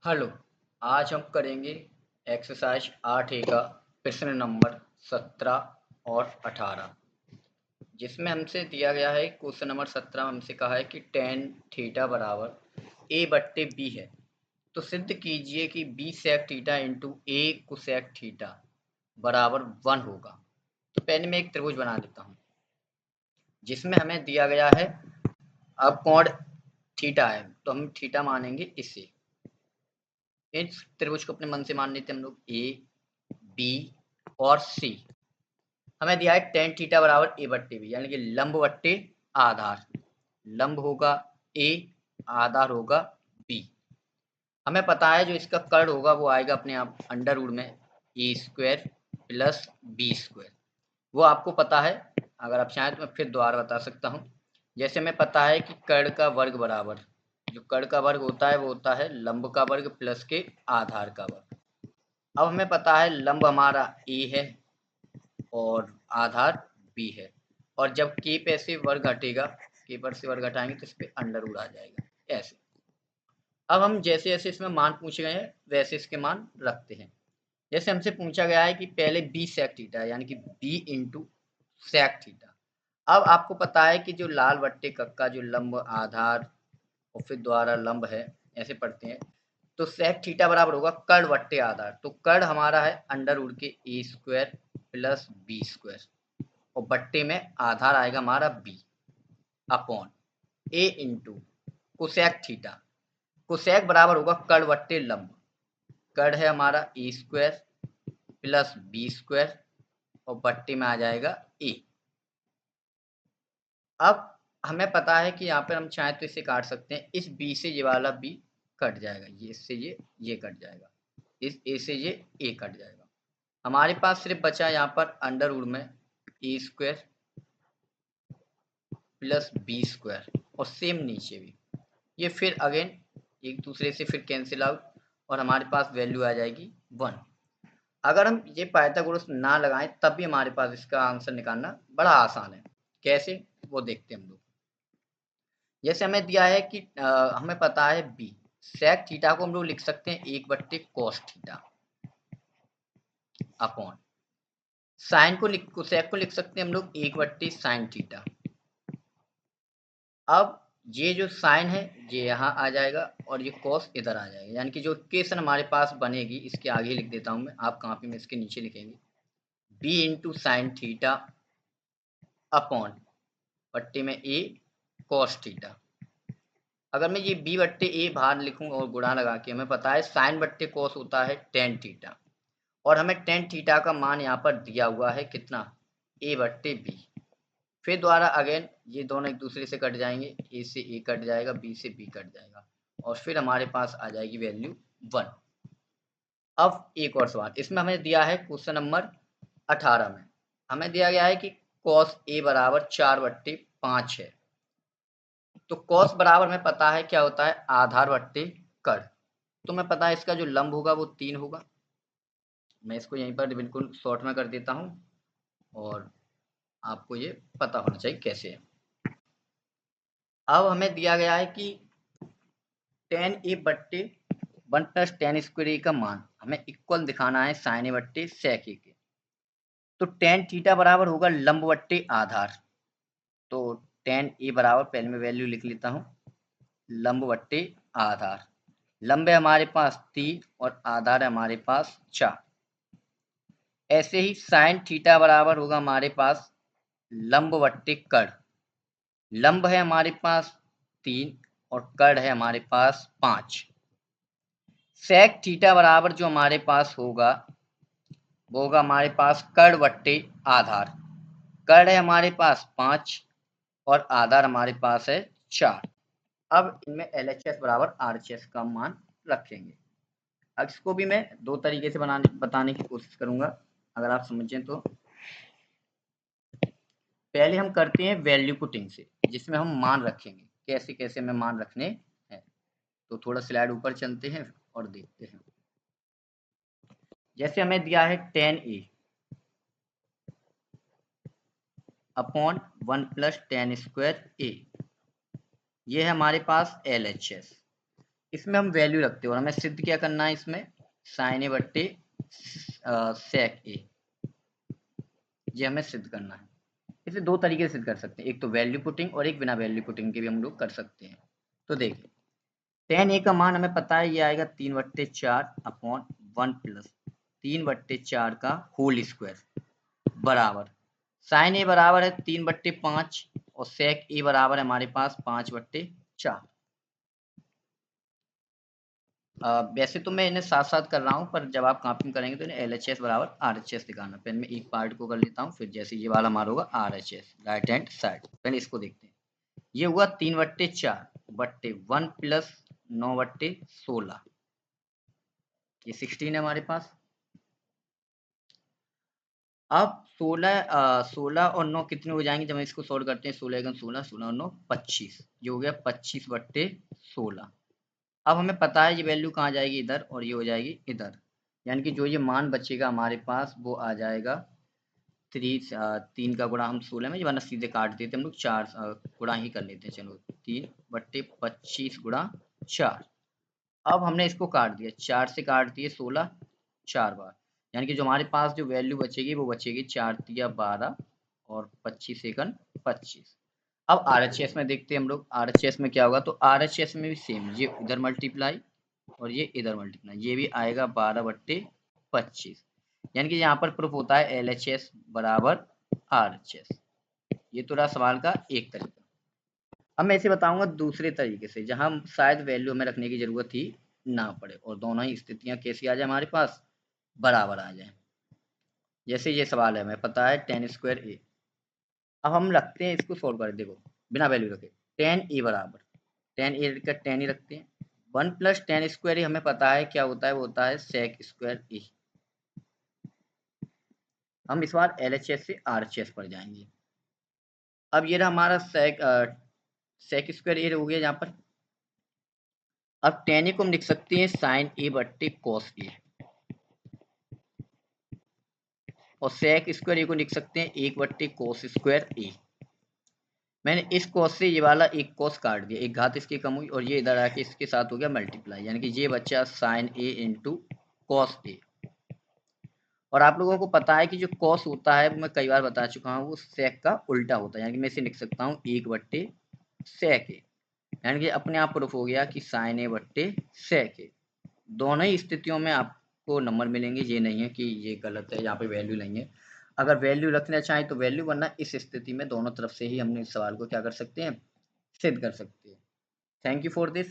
Hello. आज हम करेंगे एक्सरसाइज 8A का प्रश्न नंबर 17 और 18, जिसमें हमसे दिया गया है क्वेश्चन नंबर 17 में हमसे कहा है कि tan थीटा बराबर A/B है, तो सिद्ध कीजिए कि B sec theta into A cosec theta बराबर 1 होगा। तो पहले मैं एक त्रिभुज बना देता हूँ जिसमें हमें दिया गया है, अब कोण थीटा है तो हम थीटा मानेंगे इसे। इस त्रिभुज को अपने मन से मान लेते हैं हम लोग ए, बी और सी। हमें दिया है tan थीटा बराबर A/B, यानी कि लंब बट्टे आधार। लंब होगा A, आधार होगा B। हमें पता है जो इसका कर्ण होगा वो आएगा अपने आप अंडर रूट में A² प्लस B²। वो आपको पता है, अगर आप चाहें तो मैं फिर दोबारा बता सकता हूँ। जैसे हमें पता है कि कर्ण का वर्ग बराबर, जो कर्ण का वर्ग होता है वो होता है लंब का वर्ग प्लस के आधार का वर्ग। अब हमें पता है लंब हमारा A है और आधार B है, और जब K पे से वर्ग हटेगा, K पर से वर्ग हटाएंगे तो इस पे अंडर रूट आ जाएगा ऐसे। अब हम जैसे जैसे इसमें मान पूछे गए हैं वैसे इसके मान रखते हैं। जैसे हमसे पूछा गया है कि पहले B sec थीटा यानी कि B इंटू sec थीटा। अब आपको पता है कि जो लाल बट्टे कक्का जो लंब आधार और फिर द्वारा लंब है, ऐसे पढ़ते हैं, तो sec थीटा बराबर होगा कर्ण बट्टे आधार। तो कर्ण हमारा है अंडर रूट के A² प्लस B² और बट्टे में आधार आएगा हमारा B upon A into cosec theta. Cosec बराबर होगा कर्ण बट्टे लंब। कर्ण है हमारा A² प्लस B² और बट्टे में आ जाएगा A। अब हमें पता है कि यहाँ पर हम चाहें तो इसे काट सकते हैं। इस B से ये वाला B कट जाएगा, ये इससे ये कट जाएगा, इस A से ये A कट जाएगा। हमारे पास सिर्फ बचा यहाँ पर अंडर रूट में A² प्लस B² और सेम नीचे भी। ये फिर अगेन एक दूसरे से फिर कैंसिल आउट और हमारे पास वैल्यू आ जाएगी 1। अगर हम ये पाइथागोरस ना लगाएं तब भी हमारे पास इसका आंसर निकालना बड़ा आसान है। कैसे, वो देखते हैं हम लोग। जैसे हमें दिया है कि हमें पता है B sec थीटा को हम लोग लिख सकते हैं 1/cos थीटा अपॉन साइन को sec को लिख सकते हैं हम लोग 1/sin थीटा। अब ये जो साइन है ये यहाँ आ जाएगा और ये कॉस इधर आ जाएगा, यानी कि जो इक्वेशन हमारे पास बनेगी इसके आगे लिख देता हूँ मैं, आप कॉपी में इसके नीचे लिखेंगे b into sine theta upon पट्टी में a कॉस थीटा। अगर मैं ये b बट्टे ए बाहर लिखूँ और गुणा लगा के, हमें पता है साइन बट्टे कॉस होता है tan थीटा, और हमें tan थीटा का मान यहाँ पर दिया हुआ है कितना, a/b। फिर द्वारा अगेन ये दोनों एक दूसरे से कट जाएंगे, ए से ए कट जाएगा, बी से बी कट जाएगा और फिर हमारे पास आ जाएगी वैल्यू 1। अब एक और सवाल इसमें हमें दिया है क्वेश्चन नंबर 18 में हमें दिया गया है कि cos a बराबर 4/5 है। तो cos बराबर में पता है क्या होता है, आधार बट्टे कर्ण। तो मैं पता है इसका जो लंब होगा वो 3 होगा। मैं इसको यहीं पर बिल्कुल शॉर्ट में कर देता हूँ और आपको ये पता होना चाहिए कैसे है। अब हमें दिया गया है कि tan a बट्टे 1 प्लस tan स्क्वायर a का मान हमें इक्वल दिखाना है sin a बट्टे sec a के। तो tan थीटा बराबर होगा लंब बट्टे आधार। तो tan a बराबर पहले मैं वैल्यू लिख लेता हूँ, लंब बट्टे आधार। लंब है हमारे पास 3 और आधार है हमारे पास 4। ऐसे ही sin थीटा बराबर होगा हमारे पास लंब बट्टे कर्ण। लंब है हमारे पास 3 और कर्ण है हमारे पास 5। sec थीटा बराबर जो हमारे पास होगा वो होगा हमारे पास कर्ण बट्टे आधार। कर्ण है हमारे पास 5 और आधार हमारे पास है 4। अब इनमें LHS बराबर RHS का मान रखेंगे। अब इसको भी मैं दो तरीके से बताने की कोशिश करूंगा, अगर आप समझें तो। पहले हम करते हैं वैल्यू पुटिंग से, जिसमें हम मान रखेंगे कैसे कैसे हमें मान रखने हैं। तो थोड़ा स्लाइड ऊपर चलते हैं और देखते हैं। जैसे हमें दिया है tan a upon 1 plus tan square a, ये है हमारे पास LHS। इसमें हम वैल्यू रखते हैं और हमें सिद्ध क्या करना है इसमें, साइन ए बट्टे सेक ए, ये हमें सिद्ध करना है। इसे दो तरीके से सिद्ध कर सकते हैं, एक तो वैल्यू पुटिंग और एक बिना वैल्यू पुटिंग के भी हम लोग कर सकते हैं। तो देखिए टेन ए का मान हमें पता है ये आएगा 3/4 अपॉन 1 प्लस 3/4 का होल स्क्वायर बराबर साइन ए बराबर है 3/5 और सेक ए बराबर है हमारे पास 5/4। वैसे तो मैं इन्हें साथ साथ कर रहा हूँ, पर जब आप कॉपी करेंगे तो इन्हें LHS बराबर RHS दिखाना। पहले मैं एक पार्ट को कर लेता हूँ, फिर जैसे ये वाला हमारा होगा RHS राइट हैंड साइड। पहले इसको देखते हैं, ये हुआ 3/4/1 प्लस 9/16, ये 16 है हमारे पास। अब 16 और 9 कितने हो जाएंगे जब हम इसको सोल्व करते हैं, 16 16 16 और 9 25, ये हो गया 25/16। अब हमें पता है ये वैल्यू कहाँ जाएगी, इधर, और ये हो जाएगी इधर, यानी कि जो ये मान बचेगा हमारे पास वो आ जाएगा 3 का गुणा हम 16 में, वरना सीधे काट देते हम लोग, 4 गुणा ही कर लेते हैं। चलो 3/25 गुणा 4। अब हमने इसको काट दिया, 4 से काट दिए 16 4 बार, यानी कि जो हमारे पास जो वैल्यू बचेगी वो बचेगी 4 तिया 12 और 25 एकन 25। अब RHS में देखते हैं हम लोग, RHS में क्या होगा, तो RHS में भी सेम, ये इधर मल्टीप्लाई और ये इधर मल्टीप्लाई, ये भी आएगा 12/25, यानी कि यहाँ पर प्रूफ होता है LHS बराबर RHS। ये तो रहा सवाल का एक तरीका। अब मैं इसे बताऊंगा दूसरे तरीके से, जहां शायद वैल्यू हमें रखने की जरूरत ही ना पड़े और दोनों ही स्थितियां कैसी आ जाए हमारे पास, बराबर आ जाए। जैसे ये सवाल है, हमें पता है tan स्क्वायर ए, अब हम रखते हैं इसको सोल्व करें, देखो बिना वैल्यू रखे tan ए बराबर tan ए का tan ही रखते हैं, 1 प्लस tan स्क्वायर ए हमें पता है क्या होता है, वो होता है sec स्क्वायर ए। हम इस बार LHS से RHS पर जाएंगे। अब ये रहा हमारा sec स्क्वायर ए हो गया यहाँ पर। अब tan ए को हम लिख सकते हैं sin ए बट्टे cos ए, और sec स्क्वायर ए को लिख सकते हैं 1/cos स्क्वायर ए। मैंने इस cos से ये वाला एक cos काट दिया, एक घात इसकी कम हुई और ये इधर आके इसके साथ हो गया मल्टीप्लाई, यानी कि ये बच्चा sin A into cos A. और आप लोगों को पता है कि जो cos होता है मैं कई बार बता चुका हूँ, वो sec का उल्टा होता है, यानी कि मैं इसे लिख सकता हूँ 1/sec ए, यानी कि अपने आप प्रूफ हो गया कि sin a/sec ए। दोनों ही स्थितियों में आपको नंबर मिलेंगे, ये नहीं है कि ये गलत है, यहाँ पे वैल्यू नहीं है। अगर वैल्यू रखना चाहें तो वैल्यू, वरना इस स्थिति में दोनों तरफ से ही हमने इस सवाल को क्या कर सकते हैं, सिद्ध कर सकते हैं। Thank you for this.